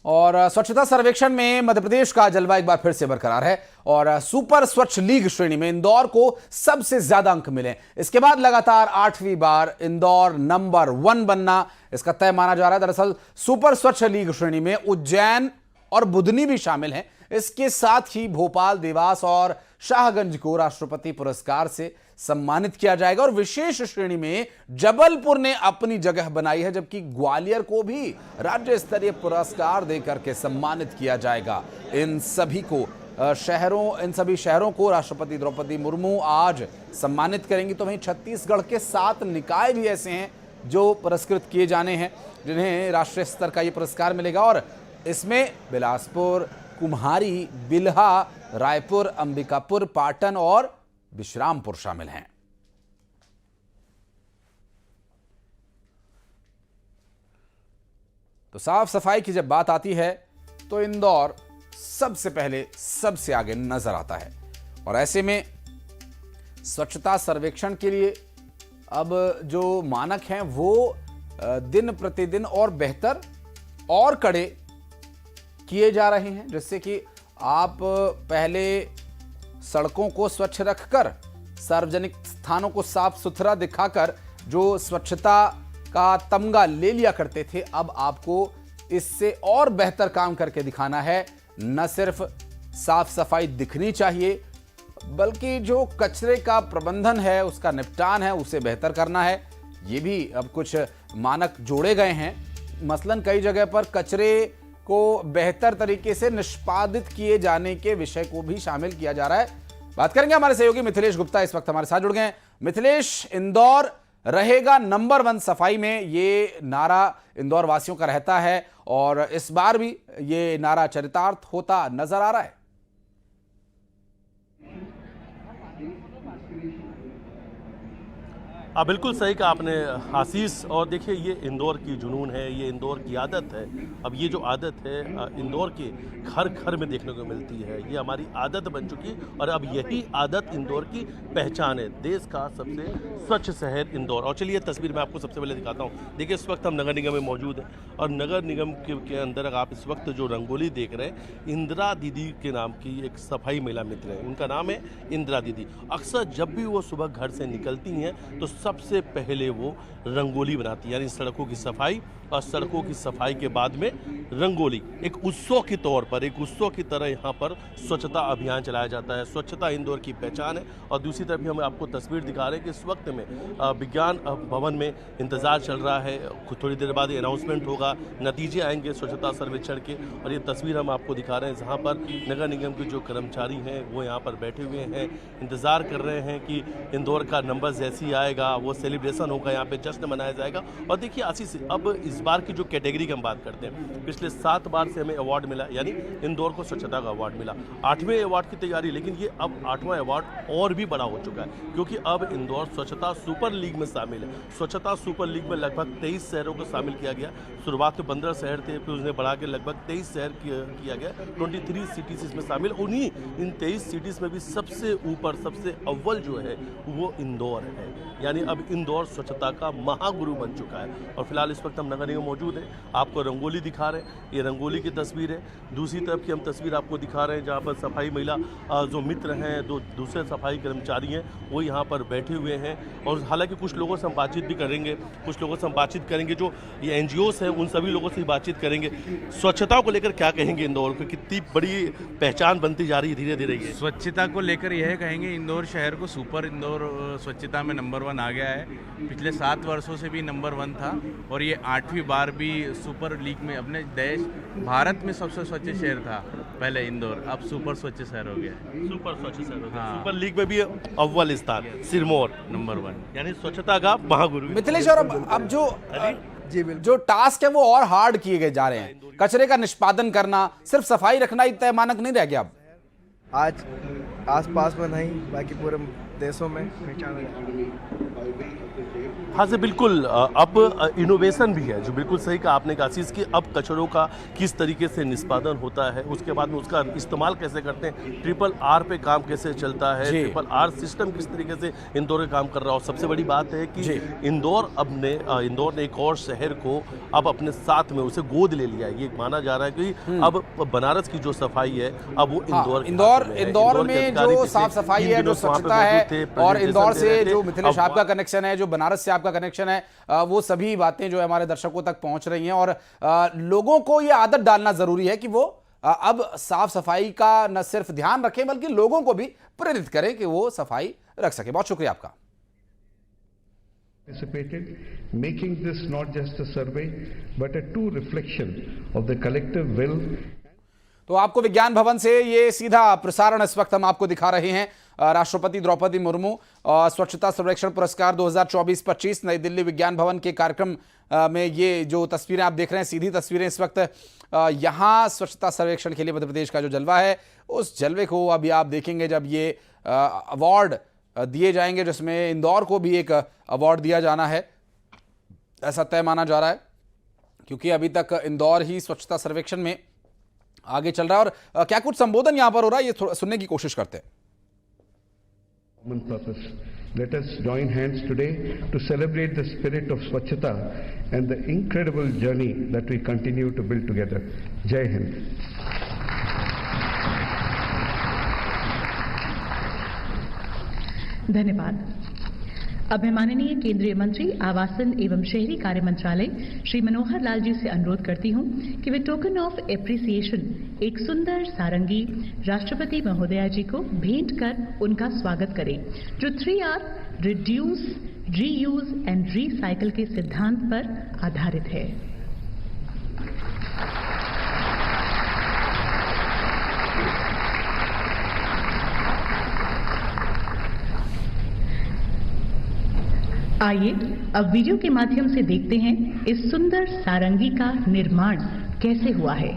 और स्वच्छता सर्वेक्षण में मध्य प्रदेश का जलवा एक बार फिर से बरकरार है और सुपर स्वच्छ लीग श्रेणी में इंदौर को सबसे ज्यादा अंक मिले। इसके बाद लगातार 8वीं बार इंदौर नंबर 1 बनना इसका तय माना जा रहा है। दरअसल सुपर स्वच्छ लीग श्रेणी में उज्जैन और बुधनी भी शामिल हैं। इसके साथ ही भोपाल, देवास और शाहगंज को राष्ट्रपति पुरस्कार से सम्मानित किया जाएगा और विशेष श्रेणी में जबलपुर ने अपनी जगह बनाई है, जबकि ग्वालियर को भी राज्य स्तरीय पुरस्कार देकर के सम्मानित किया जाएगा। इन सभी शहरों को राष्ट्रपति द्रौपदी मुर्मू आज सम्मानित करेंगी। तो वहीं छत्तीसगढ़ के 7 निकाय भी ऐसे हैं जो पुरस्कृत किए जाने हैं, जिन्हें राष्ट्रीय स्तर का यह पुरस्कार मिलेगा और इसमें बिलासपुर, कुम्हारी, बिल्हा, रायपुर, अंबिकापुर, पाटन और विश्रामपुर शामिल हैं। तो साफ सफाई की जब बात आती है तो इंदौर सबसे पहले सबसे आगे नजर आता है और ऐसे में स्वच्छता सर्वेक्षण के लिए अब जो मानक हैं वो दिन प्रतिदिन और बेहतर और कड़े किए जा रहे हैं, जिससे कि आप पहले सड़कों को स्वच्छ रखकर, सार्वजनिक स्थानों को साफ सुथरा दिखाकर जो स्वच्छता का तमगा ले लिया करते थे, अब आपको इससे और बेहतर काम करके दिखाना है। न सिर्फ साफ सफाई दिखनी चाहिए, बल्कि जो कचरे का प्रबंधन है, उसका निपटान है, उसे बेहतर करना है। ये भी अब कुछ मानक जोड़े गए हैं। मसलन कई जगह पर कचरे को बेहतर तरीके से निष्पादित किए जाने के विषय को भी शामिल किया जा रहा है। बात करेंगे हमारे सहयोगी मिथिलेश गुप्ता, इस वक्त हमारे साथ जुड़ गए हैं। मिथिलेश, इंदौर रहेगा नंबर 1 सफाई में, ये नारा इंदौर वासियों का रहता है और इस बार भी ये नारा चरितार्थ होता नजर आ रहा है। बिल्कुल सही कहा आपने आशीष। और देखिए, ये इंदौर की जुनून है, ये इंदौर की आदत है। अब ये जो आदत है इंदौर के घर घर में देखने को मिलती है, ये हमारी आदत बन चुकी है और अब यही आदत इंदौर की पहचान है। देश का सबसे स्वच्छ शहर इंदौर। और चलिए तस्वीर मैं आपको सबसे पहले दिखाता हूँ। देखिए, इस वक्त हम नगर निगम में मौजूद हैं और नगर निगम के अंदर आप इस वक्त जो रंगोली देख रहे हैं, इंदिरा दीदी के नाम की एक सफाई महिला मित्र है, उनका नाम है इंदिरा दीदी। अक्सर जब भी वो सुबह घर से निकलती हैं तो सबसे पहले वो रंगोली बनाती है, यानी सड़कों की सफाई, और सड़कों की सफाई के बाद में रंगोली। एक उत्सव के तौर पर, एक उत्सव की तरह यहाँ पर स्वच्छता अभियान चलाया जाता है। स्वच्छता इंदौर की पहचान है। और दूसरी तरफ भी हम आपको तस्वीर दिखा रहे हैं कि इस वक्त में विज्ञान भवन में इंतज़ार चल रहा है। थोड़ी देर बाद अनाउंसमेंट होगा, नतीजे आएंगे स्वच्छता सर्वेक्षण के। और ये तस्वीर हम आपको दिखा रहे हैं जहाँ पर नगर निगम के जो कर्मचारी हैं वो यहाँ पर बैठे हुए हैं, इंतज़ार कर रहे हैं कि इंदौर का नंबर जैसे ही आएगा वो सेलिब्रेशन होगा, यहाँ पे जश्न मनाया जाएगा। और देखिए आशीष, अब इस बार की जो कैटेगरी की हम बात करते हैं, पिछले 7 बार से हमें अवार्ड मिला, यानी इंदौर को स्वच्छता का अवार्ड मिला। 8वें अवार्ड की तैयारी, लेकिन ये अब 8वां अवार्ड और भी बड़ा हो चुका है, क्योंकि अब इंदौर स्वच्छता सुपर लीग में शामिल है। स्वच्छता सुपर लीग में लगभग 23 शहरों को शामिल किया गया। शुरुआत में 15 शहर थे, फिर उसने बढ़ा के लगभग 23 शहर किया गया। 23 सिटीज इसमें शामिल। उन्हीं इन 23 सिटीज में भी सबसे ऊपर, सबसे अव्वल जो है वो इंदौर है। यानी अब इंदौर स्वच्छता का महागुरु बन चुका है। और फिलहाल इस वक्त हम नगर निगम मौजूद है, आपको रंगोली दिखा रहे हैं, ये रंगोली की तस्वीर है। दूसरी तरफ की हम तस्वीर आपको दिखा रहे हैं जहाँ पर सफाई महिला जो मित्र हैं, दो दूसरे सफाई कर्मचारी हैं, वो यहाँ पर बैठे हुए हैं। और हालांकि कुछ लोगों से हम बातचीत भी करेंगे, जो ये NGOs हैं उन सभी लोगों से बातचीत करेंगे। स्वच्छता को लेकर क्या कहेंगे इंदौर को, कितनी बड़ी पहचान बनती जा रही है धीरे धीरे? ये स्वच्छता को लेकर यह कहेंगे, इंदौर शहर को सुपर इंदौर स्वच्छता में नंबर 1 आ गया है। पिछले 7 वर्षों से भी नंबर 1 था और ये 8वीं बार भी सुपर लीग में, अपने देश भारत में सबसे स्वच्छ शहर था पहले इंदौर, अब सुपर स्वच्छ शहर हो गया है। सुपर स्वच्छ शहर हो गया। हाँ। सुपर लीग में भी अव्वल स्थान, सिरमौर नंबर 1, यानी स्वच्छता का महागुरु। मिथिलेश, और अब जो टास्क है वो और हार्ड किए गए जा रहे हैं। कचरे का निष्पादन करना, सिर्फ सफाई रखना ही तय मानक नहीं रह गया अब। आज आसपास में नहीं, बाकी पूरे देशों में हाँ से बिल्कुल, अब इनोवेशन भी है, जो बिल्कुल सही कहा आपने आशीष कि अब कचरों का किस तरीके से निष्पादन होता है, उसके बाद में उसका इस्तेमाल कैसे करते हैं, ट्रिपल आर पे काम कैसे चलता है, जी। ट्रिपल आर सिस्टम किस तरीके से इंदौर में काम कर रहा हो। सबसे बड़ी बात है कि जी। इंदौर ने एक और शहर को अब अपने साथ में उसे गोद ले लिया है। ये माना जा रहा है कि अब बनारस की जो सफाई है अब वो हाँ, इंदौर में जो साफ सफाई है, जो स्वच्छता है, और इंदौर से जो मिथिलेश आपका कनेक्शन है, जो बनारस से आपका कनेक्शन है, वो सभी बातें जो है हमारे दर्शकों तक पहुंच रही हैं। और लोगों को ये आदत डालना जरूरी है कि वो अब साफ सफाई का न सिर्फ ध्यान रखें बल्कि लोगों को भी प्रेरित करें कि वो सफाई रख सके। बहुत शुक्रिया आपका। Making this not just a survey but a true reflection of the collective will. तो आपको विज्ञान भवन से ये सीधा प्रसारण इस वक्त हम आपको दिखा रहे हैं। राष्ट्रपति द्रौपदी मुर्मू स्वच्छता सर्वेक्षण पुरस्कार 2024-25 नई दिल्ली विज्ञान भवन के कार्यक्रम में ये जो तस्वीरें आप देख रहे हैं, सीधी तस्वीरें इस वक्त यहाँ स्वच्छता सर्वेक्षण के लिए मध्य प्रदेश का जो जलवा है, उस जलवे को अभी आप देखेंगे जब ये अवार्ड दिए जाएंगे, जिसमें इंदौर को भी एक अवार्ड दिया जाना है, ऐसा तय माना जा रहा है, क्योंकि अभी तक इंदौर ही स्वच्छता सर्वेक्षण में आगे चल रहा है। और क्या कुछ संबोधन यहां पर हो रहा है, ये सुनने की कोशिश करते हैं। Common purpose. Let us join hands today to celebrate the spirit of Swachhata and the incredible journey that we continue to build together. Jai Hind. धन्यवाद। अब मैं माननीय केंद्रीय मंत्री आवासन एवं शहरी कार्य मंत्रालय श्री मनोहर लाल जी से अनुरोध करती हूं कि वे टोकन ऑफ एप्रिसिएशन एक सुंदर सारंगी राष्ट्रपति महोदया जी को भेंट कर उनका स्वागत करें, जो 3R reduce, reuse and recycle के सिद्धांत पर आधारित है। आइए अब वीडियो के माध्यम से देखते हैं इस सुंदर सारंगी का निर्माण कैसे हुआ है।